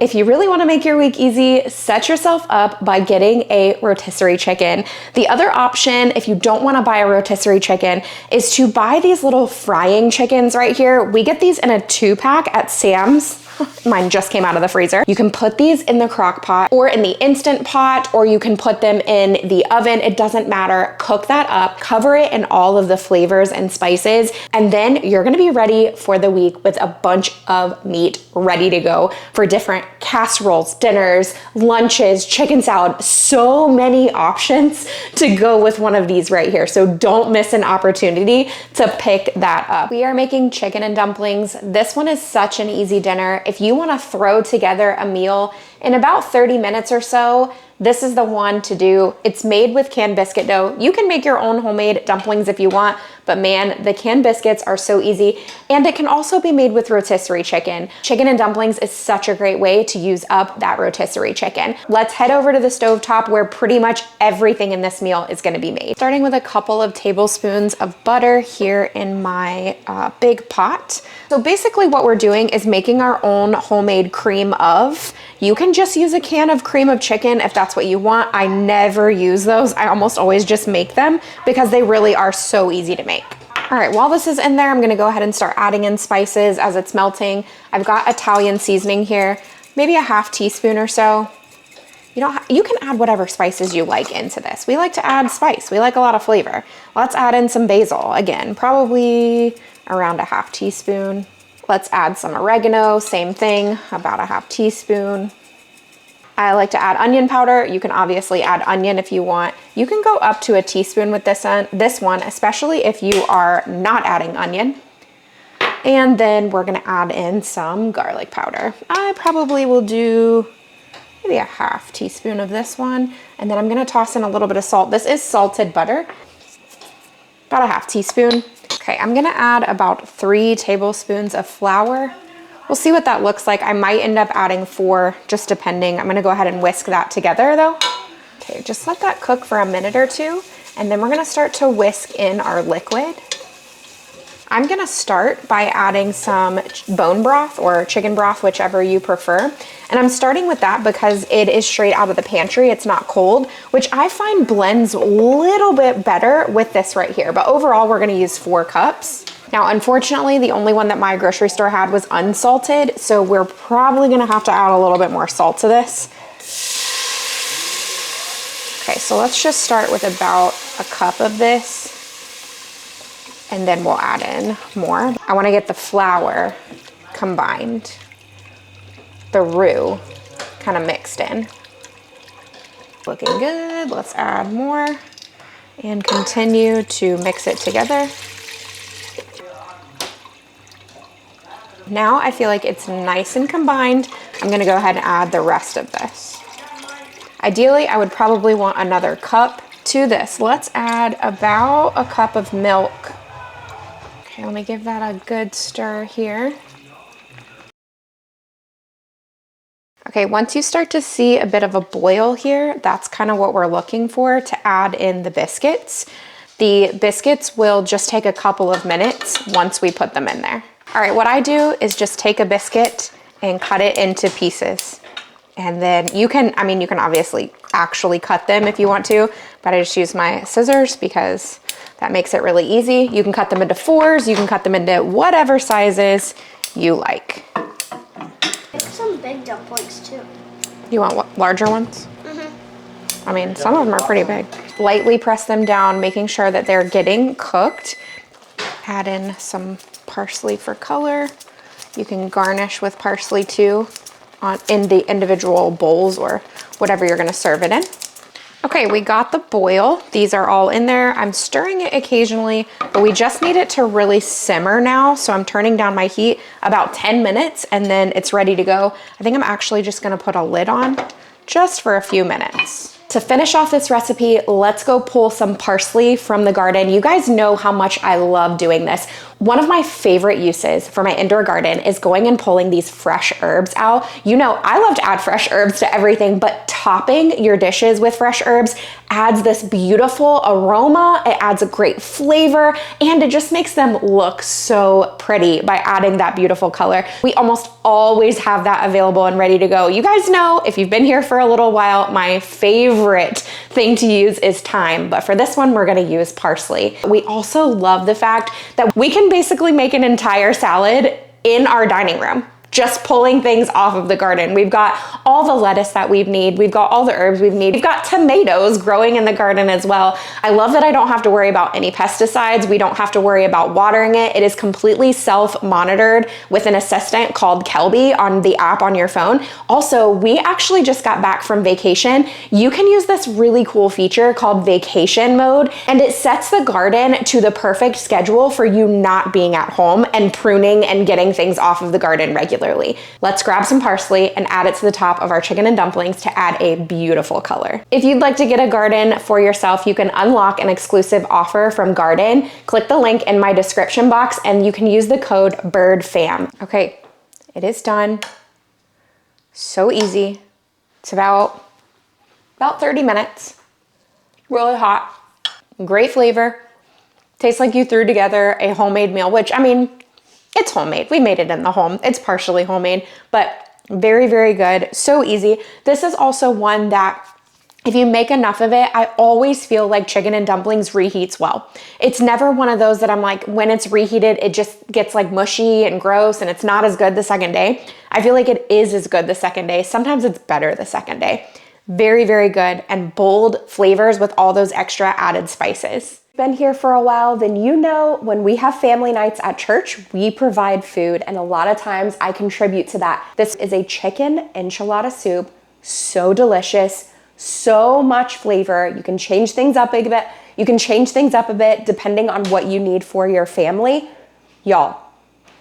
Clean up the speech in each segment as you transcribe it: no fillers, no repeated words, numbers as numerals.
If you really want to make your week easy, set yourself up by getting a rotisserie chicken. The other option, if you don't want to buy a rotisserie chicken, is to buy these little frying chickens right here. We get these in a 2-pack at Sam's. Mine just came out of the freezer. You can put these in the crock pot or in the Instant Pot, or you can put them in the oven. It doesn't matter. Cook that up, cover it in all of the flavors and spices, and then you're gonna be ready for the week with a bunch of meat ready to go for different casseroles, dinners, lunches, chicken salad. So many options to go with one of these right here. So don't miss an opportunity to pick that up. We are making chicken and dumplings. This one is such an easy dinner. If you want to throw together a meal in about 30 minutes or so, this is the one to do. It's made with canned biscuit dough. You can make your own homemade dumplings if you want, but man, the canned biscuits are so easy. And it can also be made with rotisserie chicken. Chicken and dumplings is such a great way to use up that rotisserie chicken. Let's head over to the stovetop where pretty much everything in this meal is gonna be made. Starting with a couple of tablespoons of butter here in my big pot. So basically what we're doing is making our own homemade cream of. You can just use a can of cream of chicken if that's what you want. I never use those. I almost always just make them because they really are so easy to make. All right, while this is in there, I'm gonna go ahead and start adding in spices as it's melting. I've got Italian seasoning here, maybe a half teaspoon or so. You can add whatever spices you like into this. We like to add spice. We like a lot of flavor. Let's add in some basil. Again, probably around a half teaspoon. Let's add some oregano, same thing, about a half teaspoon. I like to add onion powder. You can obviously add onion if you want. You can go up to a teaspoon with this one, especially if you are not adding onion. And then we're gonna add in some garlic powder. I probably will do maybe a half teaspoon of this one. And then I'm gonna toss in a little bit of salt. This is salted butter, about a half teaspoon. Okay, I'm gonna add about 3 tablespoons of flour. We'll see what that looks like. I might end up adding 4, just depending. I'm gonna go ahead and whisk that together though. Okay, just let that cook for a minute or two, and then we're gonna start to whisk in our liquid. I'm gonna start by adding some bone broth or chicken broth, whichever you prefer. And I'm starting with that because it is straight out of the pantry. It's not cold, which I find blends a little bit better with this right here. But overall, we're gonna use 4 cups. Now, unfortunately, the only one that my grocery store had was unsalted. So we're probably gonna have to add a little bit more salt to this. Okay, so let's just start with about a cup of this. And then we'll add in more. I wanna get the flour combined, the roux kind of mixed in. Looking good, let's add more and continue to mix it together. Now I feel like it's nice and combined. I'm gonna go ahead and add the rest of this. Ideally, I would probably want another cup to this. Let's add about a cup of milk. Okay, let me give that a good stir here. Okay, once you start to see a bit of a boil here, that's kind of what we're looking for to add in the biscuits. The biscuits will just take a couple of minutes once we put them in there. All right, what I do is just take a biscuit and cut it into pieces. And then you can obviously actually cut them if you want to, but I just use my scissors because that makes it really easy. You can cut them into 4s, you can cut them into whatever sizes you like. There's some big dumplings too. You want what, larger ones? Mm-hmm. I mean, some of them are pretty big. Lightly press them down, making sure that they're getting cooked. Add in some parsley for color. You can garnish with parsley too in the individual bowls or whatever you're gonna serve it in. Okay, we got the boil. These are all in there. I'm stirring it occasionally, but we just need it to really simmer now. So I'm turning down my heat about 10 minutes and then it's ready to go. I think I'm actually just gonna put a lid on just for a few minutes. To finish off this recipe, let's go pull some parsley from the garden. You guys know how much I love doing this. One of my favorite uses for my indoor garden is going and pulling these fresh herbs out. You know, I love to add fresh herbs to everything, but topping your dishes with fresh herbs adds this beautiful aroma, it adds a great flavor, and it just makes them look so pretty by adding that beautiful color. We almost always have that available and ready to go. You guys know, if you've been here for a little while, my favorite thing to use is thyme, but for this one, we're gonna use parsley. We also love the fact that we can basically make an entire salad in our dining room, just pulling things off of the garden. We've got all the lettuce that we need. We've got all the herbs we need. We've got tomatoes growing in the garden as well. I love that I don't have to worry about any pesticides. We don't have to worry about watering it. It is completely self-monitored with an assistant called Kelby on the app on your phone. Also, we actually just got back from vacation. You can use this really cool feature called vacation mode, and it sets the garden to the perfect schedule for you not being at home and pruning and getting things off of the garden regularly. Let's grab some parsley and add it to the top of our chicken and dumplings to add a beautiful color. If you'd like to get a garden for yourself, you can unlock an exclusive offer from Garden. Click the link in my description box and you can use the code BIRDFAM. Okay, it is done. So easy. It's about 30 minutes. Really hot. Great flavor. Tastes like you threw together a homemade meal, which, I mean, it's homemade. We made it in the home. It's partially homemade, but very, very good. So easy. This is also one that if you make enough of it, I always feel like chicken and dumplings reheats well. It's never one of those that I'm like, when it's reheated, it just gets like mushy and gross and it's not as good the second day. I feel like it is as good the second day. Sometimes it's better the second day. Very, very good and bold flavors with all those extra added spices. Been here for a while, then you know when we have family nights at church, we provide food, and a lot of times I contribute to that. This is a chicken enchilada soup, so delicious, so much flavor. You can change things up a bit. You can change things up a bit depending on what you need for your family. Y'all,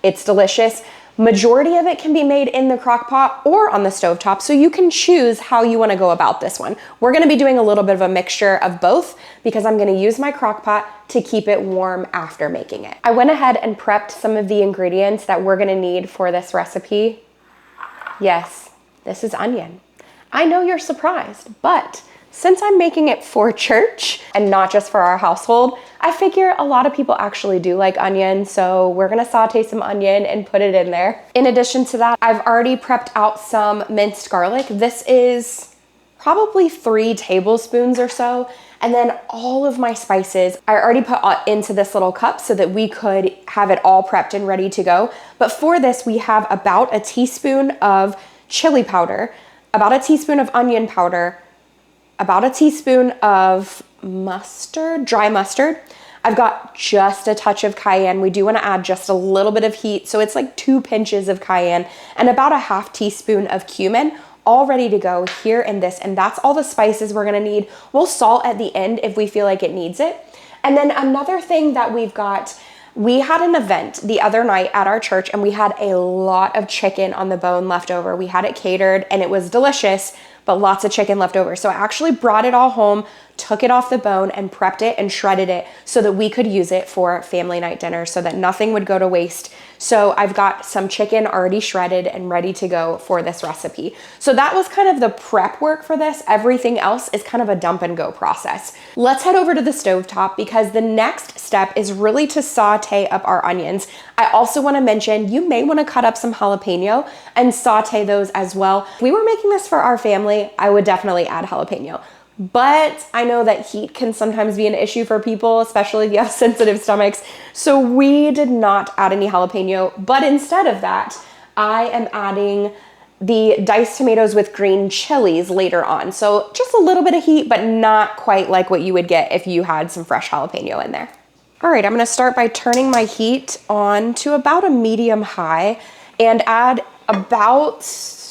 it's delicious. Majority of it can be made in the crock pot or on the stovetop, so you can choose how you want to go about this one. We're going to be doing a little bit of a mixture of both because I'm going to use my crock pot to keep it warm after making it. I went ahead and prepped some of the ingredients that we're going to need for this recipe. Yes, this is onion. I know you're surprised, but since I'm making it for church and not just for our household, I figure a lot of people actually do like onion, so we're gonna saute some onion and put it in there. In addition to that, I've already prepped out some minced garlic. This is probably 3 tablespoons or so. And then all of my spices, I already put into this little cup so that we could have it all prepped and ready to go. But for this, we have about a teaspoon of chili powder, about a teaspoon of onion powder, about a teaspoon of mustard, dry mustard. I've got just a touch of cayenne. We do want to add just a little bit of heat, so it's like 2 pinches of cayenne, and about a half teaspoon of cumin, all ready to go here in this, and that's all the spices we're gonna need. We'll salt at the end if we feel like it needs it. And then another thing that we've got, we had an event the other night at our church and we had a lot of chicken on the bone left over. We had it catered and it was delicious, but lots of chicken left over. So I actually brought it all home, took it off the bone and prepped it and shredded it so that we could use it for family night dinner so that nothing would go to waste. So I've got some chicken already shredded and ready to go for this recipe. So that was kind of the prep work for this. Everything else is kind of a dump and go process. Let's head over to the stovetop because the next step is really to saute up our onions. I also want to mention you may want to cut up some jalapeno and saute those as well. If we were making this for our family, I would definitely add jalapeno. But I know that heat can sometimes be an issue for people, especially if you have sensitive stomachs. So we did not add any jalapeno, but instead of that, I am adding the diced tomatoes with green chilies later on. So just a little bit of heat, but not quite like what you would get if you had some fresh jalapeno in there. All right, I'm gonna start by turning my heat on to about a medium high and add about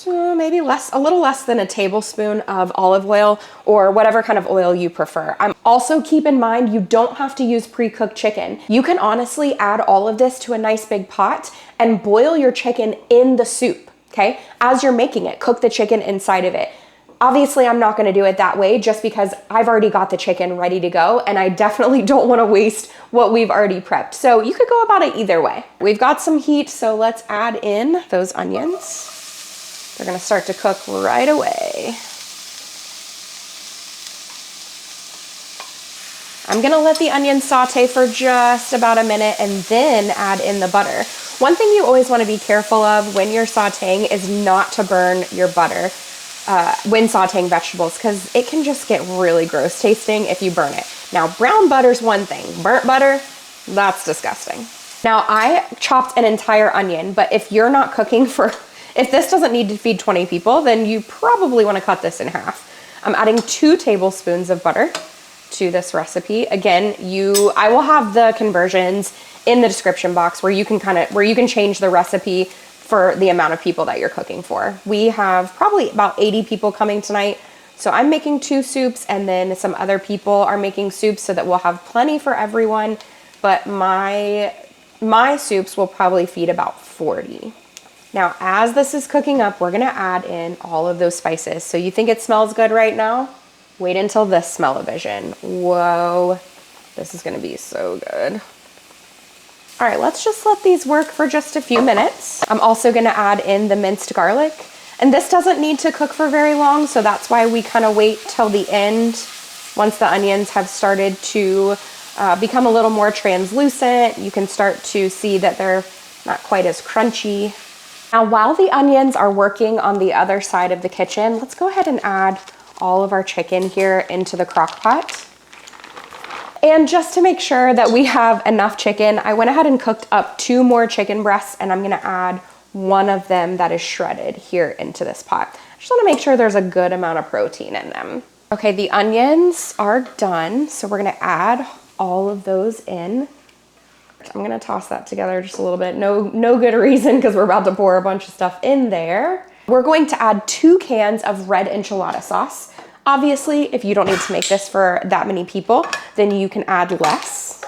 maybe a little less than a tablespoon of olive oil or whatever kind of oil you prefer. Also keep in mind, you don't have to use pre-cooked chicken. You can honestly add all of this to a nice big pot and boil your chicken in the soup, okay? As you're making it, cook the chicken inside of it. Obviously, I'm not gonna do it that way just because I've already got the chicken ready to go and I definitely don't wanna waste what we've already prepped. So you could go about it either way. We've got some heat, so let's add in those onions. They're gonna start to cook right away. I'm gonna let the onions saute for just about a minute and then add in the butter. One thing you always wanna be careful of when you're sauteing is not to burn your butter when sauteing vegetables, because it can just get really gross tasting if you burn it. Now, brown butter's one thing. Burnt butter, that's disgusting. Now, I chopped an entire onion, but if you're not cooking if this doesn't need to feed 20 people, then you probably wanna cut this in half. I'm adding 2 tablespoons of butter to this recipe. Again, I will have the conversions in the description box where you can change the recipe for the amount of people that you're cooking for. We have probably about 80 people coming tonight. So I'm making 2 soups and then some other people are making soups so that we'll have plenty for everyone. But my soups will probably feed about 40. Now, as this is cooking up, we're gonna add in all of those spices. So you think it smells good right now? Wait until this smell-o-vision. Whoa, this is gonna be so good. All right, let's just let these work for just a few minutes. I'm also gonna add in the minced garlic. And this doesn't need to cook for very long, so that's why we kind of wait till the end. Once the onions have started to become a little more translucent, you can start to see that they're not quite as crunchy. Now, while the onions are working on the other side of the kitchen, let's go ahead and add all of our chicken here into the crock pot. And just to make sure that we have enough chicken, I went ahead and cooked up 2 more chicken breasts, and I'm gonna add one of them that is shredded here into this pot. I just wanna make sure there's a good amount of protein in them. Okay, the onions are done, so we're gonna add all of those in. I'm gonna toss that together just a little bit. No good reason, because we're about to pour a bunch of stuff in there. We're going to add 2 cans of red enchilada sauce. Obviously, if you don't need to make this for that many people, then you can add less.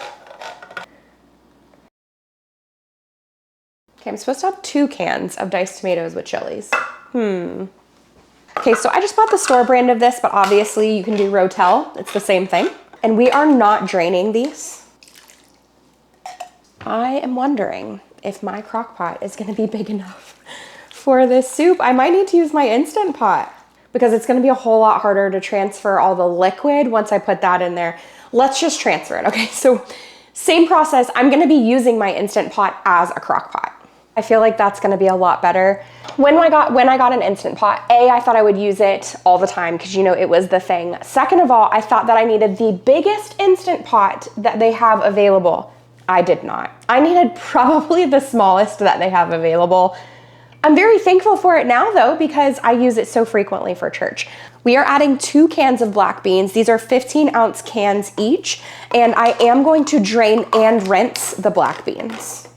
Okay, I'm supposed to have 2 cans of diced tomatoes with chilies. Okay, so I just bought the store brand of this, but obviously you can do Rotel. It's the same thing. And we are not draining these. I am wondering if my crock pot is gonna be big enough for this soup. I might need to use my Instant Pot, because it's gonna be a whole lot harder to transfer all the liquid once I put that in there. Let's just transfer it, okay? So same process, I'm gonna be using my Instant Pot as a crock pot. I feel like that's gonna be a lot better. When I got an Instant Pot, I thought I would use it all the time because it was the thing. Second of all, I thought that I needed the biggest Instant Pot that they have available. I did not. I needed probably the smallest that they have available. I'm very thankful for it now though, because I use it so frequently for church. We are adding 2 cans of black beans. These are 15-ounce cans each, and I am going to drain and rinse the black beans.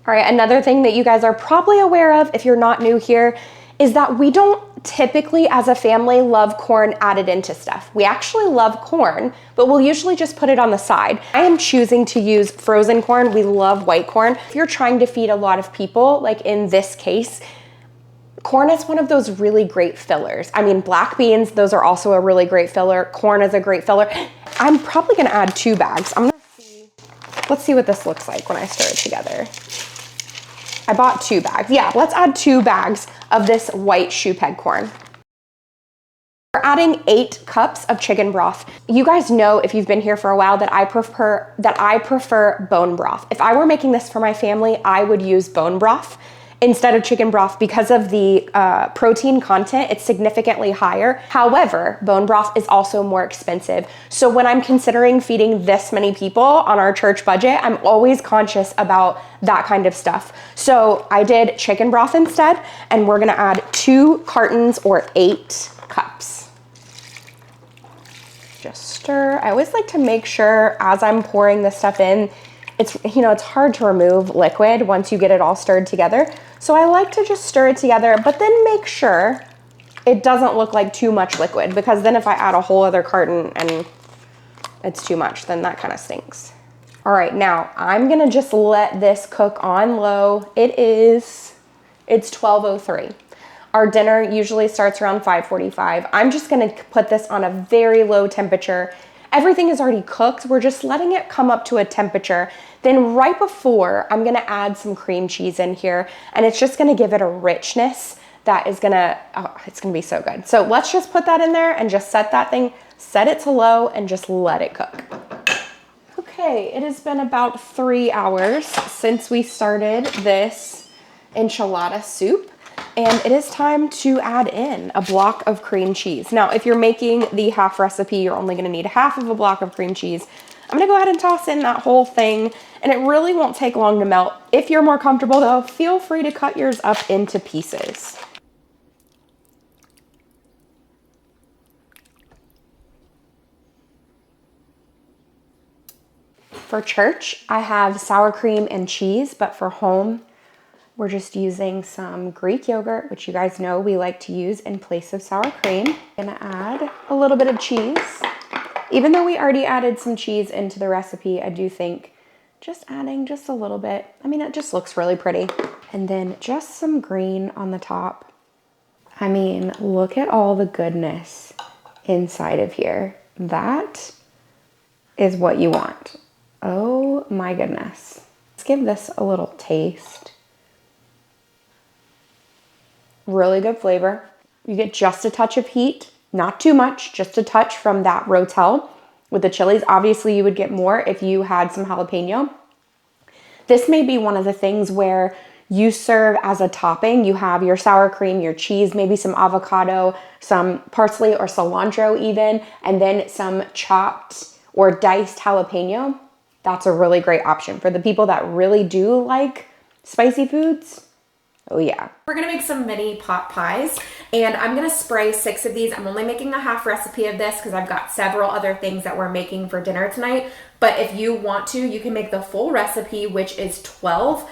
All right, another thing that you guys are probably aware of if you're not new here is that we don't typically as a family love corn added into stuff. We actually love corn, but we'll usually just put it on the side. I am choosing to use frozen corn. We love white corn. If you're trying to feed a lot of people, like in this case, corn is one of those really great fillers. I mean, black beans, those are also a really great filler. Corn is a great filler. I'm probably gonna add 2 bags. Let's see what this looks like when I stir it together. I bought 2 bags. Yeah, let's add 2 bags of this white choux peg corn. We're adding 8 cups of chicken broth. You guys know, if you've been here for a while, that I prefer bone broth. If I were making this for my family, I would use bone broth instead of chicken broth because of the protein content. It's significantly higher. However, bone broth is also more expensive. So when I'm considering feeding this many people on our church budget, I'm always conscious about that kind of stuff. So I did chicken broth instead, and we're gonna add 2 cartons or 8 cups. Just stir. I always like to make sure as I'm pouring this stuff in, it's hard to remove liquid once you get it all stirred together. So I like to just stir it together, but then make sure it doesn't look like too much liquid, because then if I add a whole other carton and it's too much, then that kind of stinks. All right, now I'm gonna just let this cook on low. It's 12:03. Our dinner usually starts around 5:45. I'm just gonna put this on a very low temperature. Everything is already cooked. We're just letting it come up to a temperature. Then right before, I'm gonna add some cream cheese in here, and it's just gonna give it a richness that is gonna, oh, it's gonna be so good. So let's just put that in there and just set that thing, set it to low and just let it cook. Okay, it has been about 3 hours since we started this enchilada soup. And it is time to add in a block of cream cheese. Now, if you're making the half recipe, you're only gonna need half of a block of cream cheese. I'm gonna go ahead and toss in that whole thing, and it really won't take long to melt. If you're more comfortable though, feel free to cut yours up into pieces. For church, I have sour cream and cheese, but for home, we're just using some Greek yogurt, which you guys know we like to use in place of sour cream. I'm gonna add a little bit of cheese. Even though we already added some cheese into the recipe, I do think just adding just a little bit, I mean, it just looks really pretty. And then just some green on the top. I mean, look at all the goodness inside of here. That is what you want. Oh my goodness. Let's give this a little taste. Really good flavor. You get just a touch of heat, not too much, just a touch from that Rotel. With the chilies, obviously you would get more if you had some jalapeno. This may be one of the things where you serve as a topping. You have your sour cream, your cheese, maybe some avocado, some parsley or cilantro even, and then some chopped or diced jalapeno. That's a really great option for the people that really do like spicy foods. Oh yeah. We're gonna make some mini pot pies, and I'm gonna spray 6 of these. I'm only making a half recipe of this because I've got several other things that we're making for dinner tonight. But if you want to, you can make the full recipe, which is 12.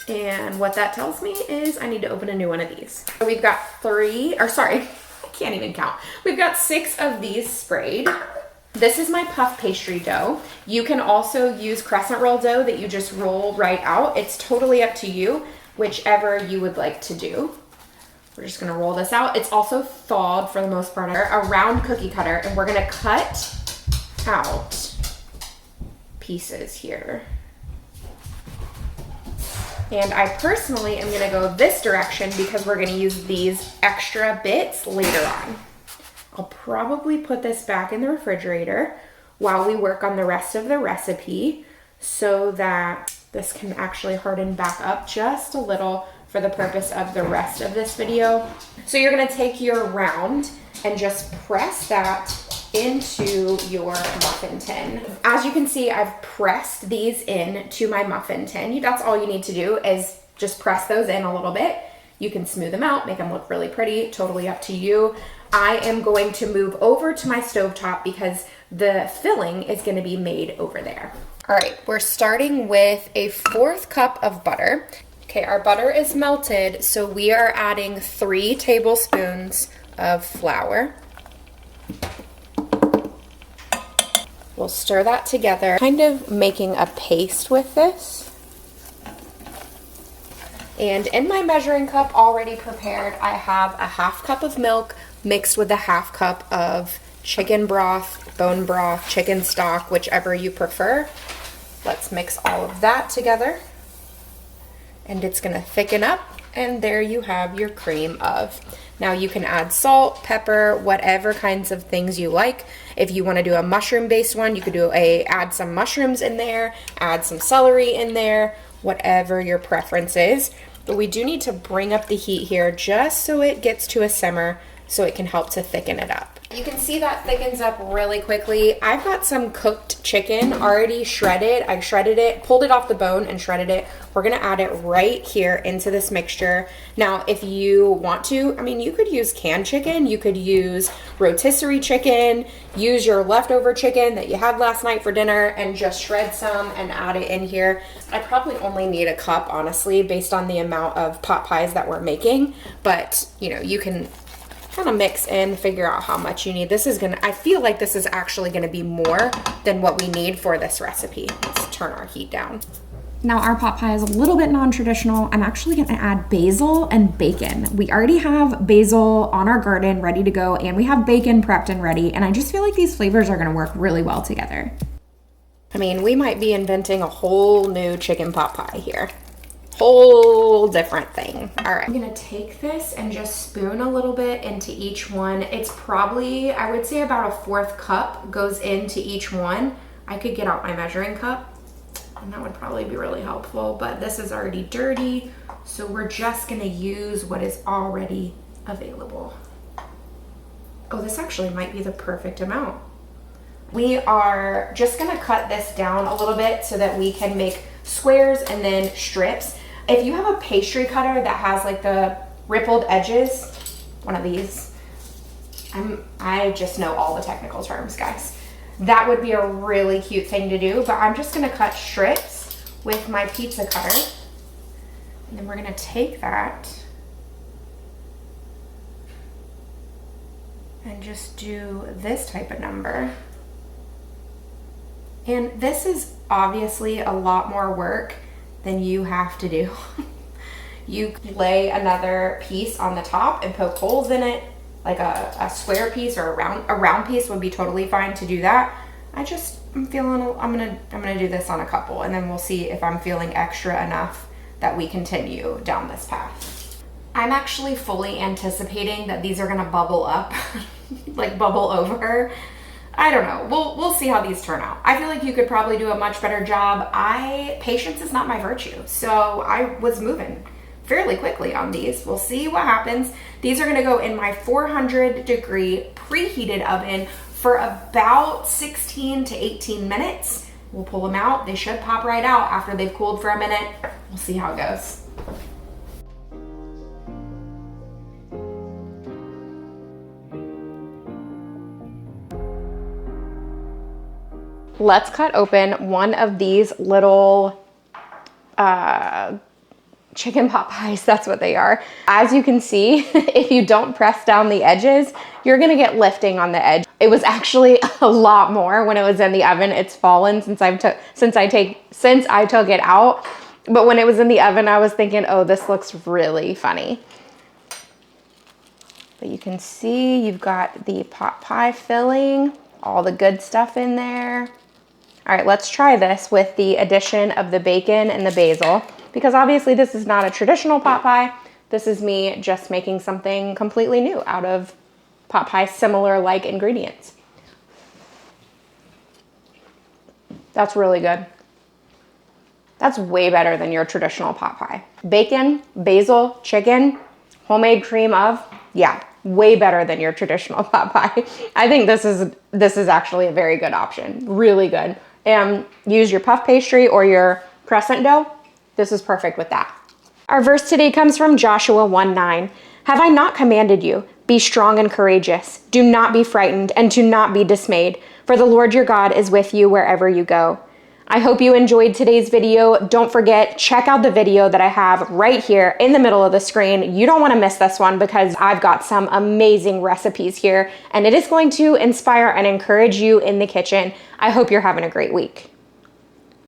And what that tells me is I need to open a new one of these. So we've got 3, or sorry, I can't even count. We've got 6 of these sprayed. This is my puff pastry dough. You can also use crescent roll dough that you just roll right out. It's totally up to you, whichever you would like to do. We're just gonna roll this out. It's also thawed for the most part. A round cookie cutter, and we're gonna cut out pieces here. And I personally am gonna go this direction because we're gonna use these extra bits later on. I'll probably put this back in the refrigerator while we work on the rest of the recipe so that this can actually harden back up just a little for the purpose of the rest of this video. So you're gonna take your round and just press that into your muffin tin. As you can see, I've pressed these in to my muffin tin. That's all you need to do is just press those in a little bit. You can smooth them out, make them look really pretty, totally up to you. I am going to move over to my stovetop because the filling is gonna be made over there. All right, we're starting with a 1/4 cup of butter. Okay, our butter is melted, so we are adding 3 tablespoons of flour. We'll stir that together, kind of making a paste with this. And in my measuring cup already prepared, I have a 1/2 cup of milk mixed with a 1/2 cup of chicken broth, bone broth, chicken stock, whichever you prefer. Let's mix all of that together. And it's gonna thicken up, and there you have your cream of. Now you can add salt, pepper, whatever kinds of things you like. If you wanna do a mushroom-based one, you could add some mushrooms in there, add some celery in there, whatever your preference is. But we do need to bring up the heat here just so it gets to a simmer so it can help to thicken it up. You can see that thickens up really quickly. I've got some cooked chicken already shredded. I shredded it, pulled it off the bone and shredded it. We're gonna add it right here into this mixture. Now, if you want to, I mean, you could use canned chicken, you could use rotisserie chicken, use your leftover chicken that you had last night for dinner and just shred some and add it in here. I probably only need a cup, honestly, based on the amount of pot pies that we're making, but you know, you can kind of mix in, figure out how much you need. This is gonna, I feel like this is actually gonna be more than what we need for this recipe. Let's turn our heat down. Now our pot pie is a little bit non-traditional. I'm actually gonna add basil and bacon. We already have basil on our garden ready to go, and we have bacon prepped and ready, and I just feel like these flavors are gonna work really well together. I mean, we might be inventing a whole new chicken pot pie here. Whole different thing. All right, I'm gonna take this and just spoon a little bit into each one. It's probably, I would say about a 1/4 cup goes into each one. I could get out my measuring cup, and that would probably be really helpful, but this is already dirty, so we're just gonna use what is already available. Oh, this actually might be the perfect amount. We are just gonna cut this down a little bit so that we can make squares and then strips. If you have a pastry cutter that has like the rippled edges, one of these, I just know all the technical terms, guys. That would be a really cute thing to do, but I'm just gonna cut strips with my pizza cutter. And then we're gonna take that and just do this type of number. And this is obviously a lot more work than you have to do. You lay another piece on the top and poke holes in it, like a square piece or a round piece would be totally fine to do that. I'm gonna do this on a couple, and then we'll see if I'm feeling extra enough that we continue down this path. I'm actually fully anticipating that these are gonna bubble up, like bubble over. I don't know, we'll see how these turn out. I feel like you could probably do a much better job. Patience is not my virtue, so I was moving fairly quickly on these. We'll see what happens. These are gonna go in my 400-degree preheated oven for about 16 to 18 minutes. We'll pull them out. They should pop right out after they've cooled for a minute. We'll see how it goes. Let's cut open one of these little chicken pot pies. That's what they are. As you can see, if you don't press down the edges, you're gonna get lifting on the edge. It was actually a lot more when it was in the oven. It's fallen since I took it out. But when it was in the oven, I was thinking, oh, this looks really funny. But you can see you've got the pot pie filling, all the good stuff in there. All right, let's try this with the addition of the bacon and the basil, because obviously this is not a traditional pot pie. This is me just making something completely new out of pot pie similar like ingredients. That's really good. That's way better than your traditional pot pie. Bacon, basil, chicken, homemade cream of, yeah, way better than your traditional pot pie. I think this is actually a very good option, really good. And use your puff pastry or your crescent dough. This is perfect with that. Our verse today comes from Joshua 1:9. Have I not commanded you? Be strong and courageous. Do not be frightened and do not be dismayed, for the Lord your God is with you wherever you go. I hope you enjoyed today's video. Don't forget, check out the video that I have right here in the middle of the screen. You don't want to miss this one because I've got some amazing recipes here, and it is going to inspire and encourage you in the kitchen. I hope you're having a great week.